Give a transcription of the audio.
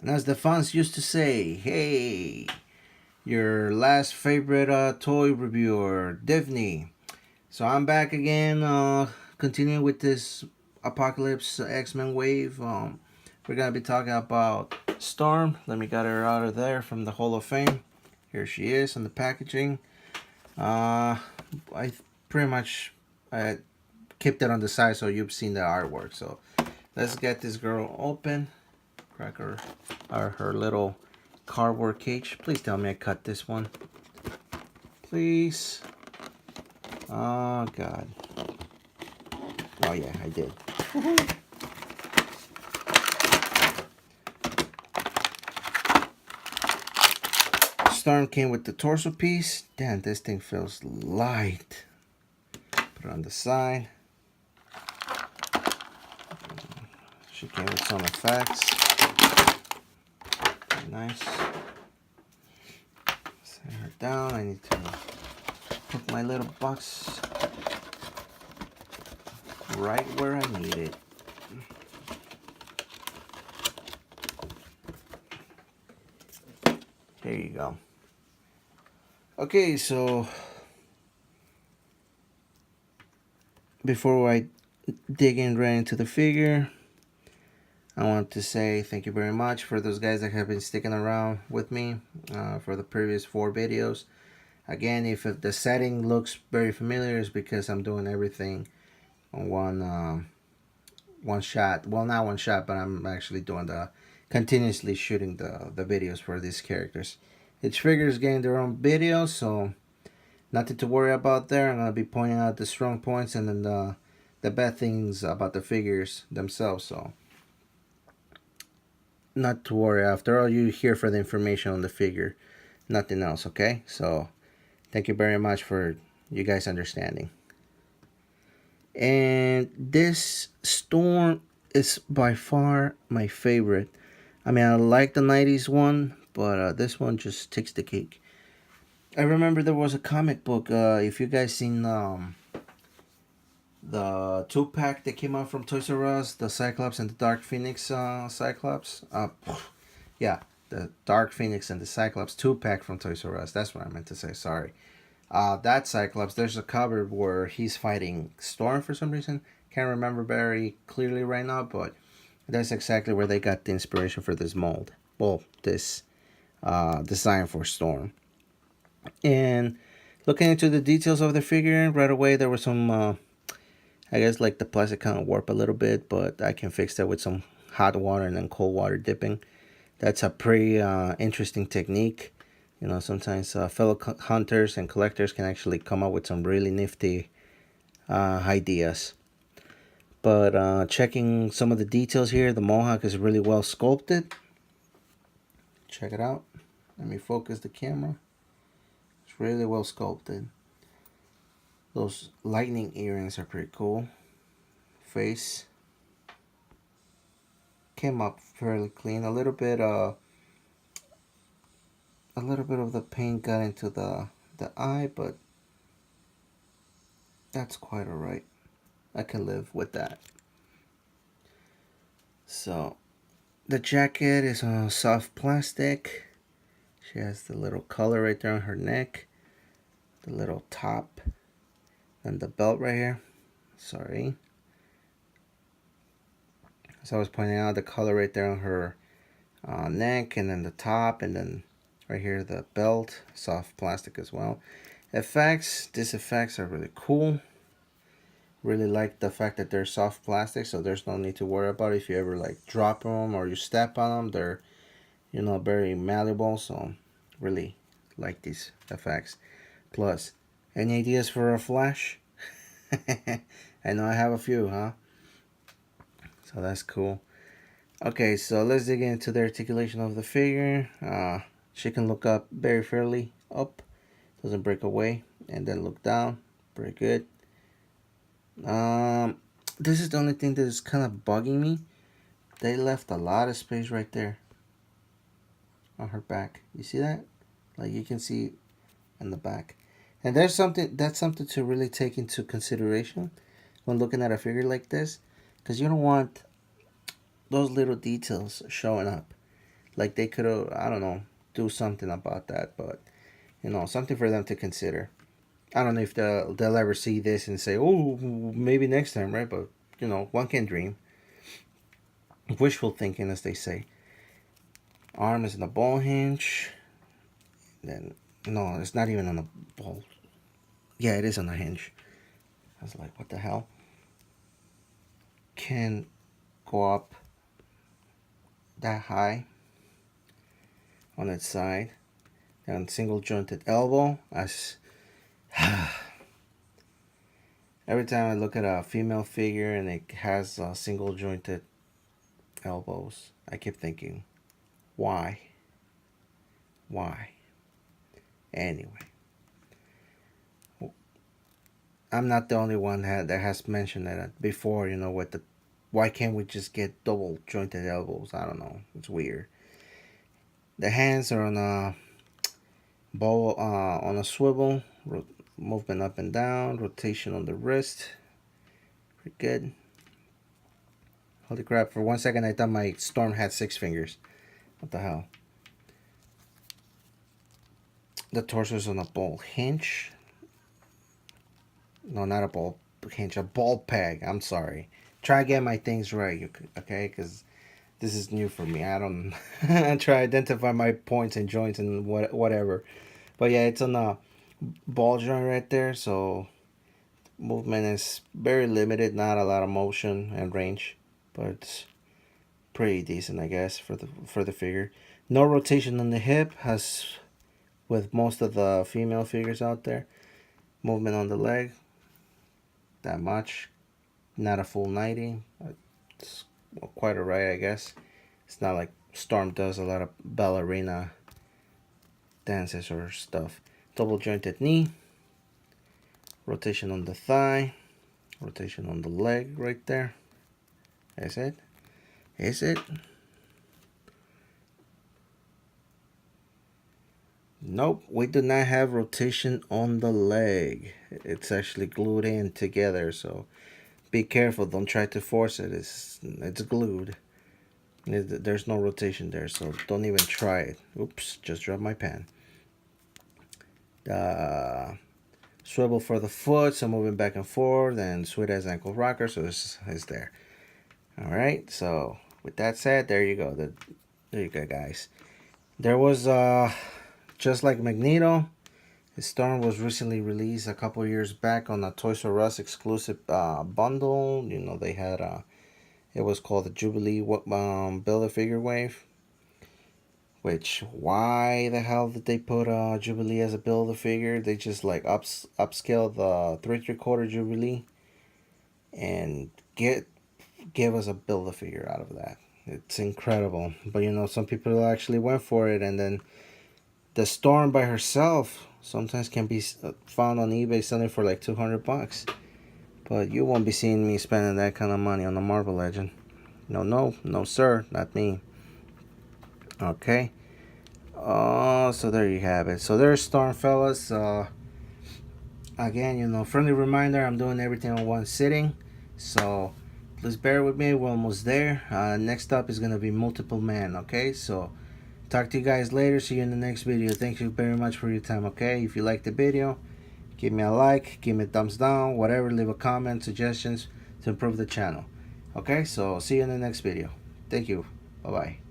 And as the fans used to say, hey, your last favorite toy reviewer, Divney. So I'm back again, continuing with this Apocalypse X-Men wave. We're gonna be talking about Storm. Let me get her out of there from the Hall of Fame. Here she is on the packaging. I pretty much kept it on the side so you've seen the artwork. So let's get this girl open. Crack her little cardboard cage. Please tell me I cut this one. Please. Oh God. Oh yeah, I did. Storm came with the torso piece. Damn, this thing feels light. Put it on the side. She came with some effects. Very nice. Set her down. I need to put my little box right where I need it. There you go. Okay, so before I dig in right into the figure, I want to say thank you very much for those guys that have been sticking around with me for the previous 4 videos. Again, if the setting looks very familiar, it's because I'm doing everything on one shot. Well, not one shot, but I'm actually doing continuously shooting the videos for these characters. Each figure is getting their own video, so nothing to worry about there. I'm gonna be pointing out the strong points and then the bad things about the figures themselves. So not to worry. After all, you're here for the information on the figure, nothing else. Okay, so thank you very much for you guys understanding. And this Storm is by far my favorite. I mean, I like the 90s one, but this one just takes the cake. I remember there was a comic book. If you guys seen the 2-pack that came out from Toys R Us, the Cyclops and the Dark Phoenix Cyclops. Yeah, the Dark Phoenix and the Cyclops 2-pack from Toys R Us. That's what I meant to say. Sorry. That Cyclops, there's a cover where he's fighting Storm for some reason. Can't remember very clearly right now, but that's exactly where they got the inspiration for this mold. Well, this design for Storm. And looking into the details of the figure, right away there was some, I guess like the plastic kind of warped a little bit, but I can fix that with some hot water and then cold water dipping. That's a pretty interesting technique. You know, sometimes fellow hunters and collectors can actually come up with some really nifty ideas. But checking some of the details here, the mohawk is really well sculpted. Check it out. Let me focus the camera. It's really well sculpted. Those lightning earrings are pretty cool. Face came up fairly clean. A little bit of the paint got into the eye, but that's quite alright. I can live with that. So the jacket is on soft plastic. She has the little color right there on her neck, the little top, and the belt right here. Sorry. So I was pointing out the color right there on her neck, and then the top, and then right here the belt, soft plastic as well. Effects, these effects are really cool. Really like the fact that they're soft plastic, so there's no need to worry about it. If you ever like drop them or you step on them, they're, you know, very malleable. So really like these effects. Plus, any ideas for a flash? I know I have a few, huh? So that's cool. Okay, so let's dig into the articulation of the figure. She can look up very fairly up, doesn't break away, and then look down. Pretty good. This is the only thing that is kind of bugging me. They left a lot of space right there on her back. You see that? Like you can see in the back. And that's something to really take into consideration when looking at a figure like this, because you don't want those little details showing up. Like they could have, I don't know, do something about that. But something for them to consider. I don't know if they'll ever see this and say, oh, maybe next time, right? But one can dream. Wishful thinking, as they say. Arm is in the ball hinge. Then no, it's not even on the ball. Yeah, it is on the hinge. I was like, what the hell? Can go up that high on its side. Then single jointed elbow. As every time I look at a female figure and it has single jointed elbows, I keep thinking, why? Why? Anyway, I'm not the only one that has mentioned that before. With the why can't we just get double jointed elbows? I don't know. It's weird. The hands are on a ball, on a swivel, movement up and down, rotation on the wrist. Pretty good. Holy crap! For 1 second, I thought my Storm had 6 fingers. What the hell? The torso is on a ball hinge. No, not a ball hinge, a ball peg. I'm sorry. Try to get my things right, okay? Because this is new for me. I don't try to identify my points and joints and whatever. But yeah, it's on a ball joint right there, so movement is very limited, not a lot of motion and range, but it's pretty decent, I guess, for the figure. No rotation on the hip, as with most of the female figures out there. Movement on the leg, that much. Not a full 90. It's quite alright, I guess. It's not like Storm does a lot of ballerina dances or stuff. Double jointed knee. Rotation on the thigh. Rotation on the leg right there. Is it? Is it? Nope, we do not have rotation on the leg. It's actually glued in together, so be careful. Don't try to force it. It's glued. There's no rotation there, so don't even try it. Oops, just dropped my pen. Swivel for the foot, so moving back and forth, and sweet as ankle rocker, so it's there. All right, so with that said, there you go. There you go, guys. There was just like Magneto, his Storm was recently released a couple years back on a Toys R Us exclusive bundle. They had it was called the Jubilee Build-A-Figure Wave. Which, why the hell did they put Jubilee as a Build-A-Figure? They just like upscale the 3/4 Jubilee and give us a Build-A-Figure out of that. It's incredible. But some people actually went for it, and then the Storm by herself sometimes can be found on eBay selling for like $200. But you won't be seeing me spending that kind of money on the Marvel Legend. No, sir, not me. Okay. So there you have it. So there's Storm, fellas. Again, friendly reminder, I'm doing everything on one sitting. So please bear with me. We're almost there. Next up is going to be Multiple Man. Okay, so talk to you guys later. See you in the next video. Thank you very much for your time. Okay, if you liked the video, give me a like, give me a thumbs down, whatever. Leave a comment, suggestions to improve the channel. Okay, so see you in the next video. Thank you. Bye-bye.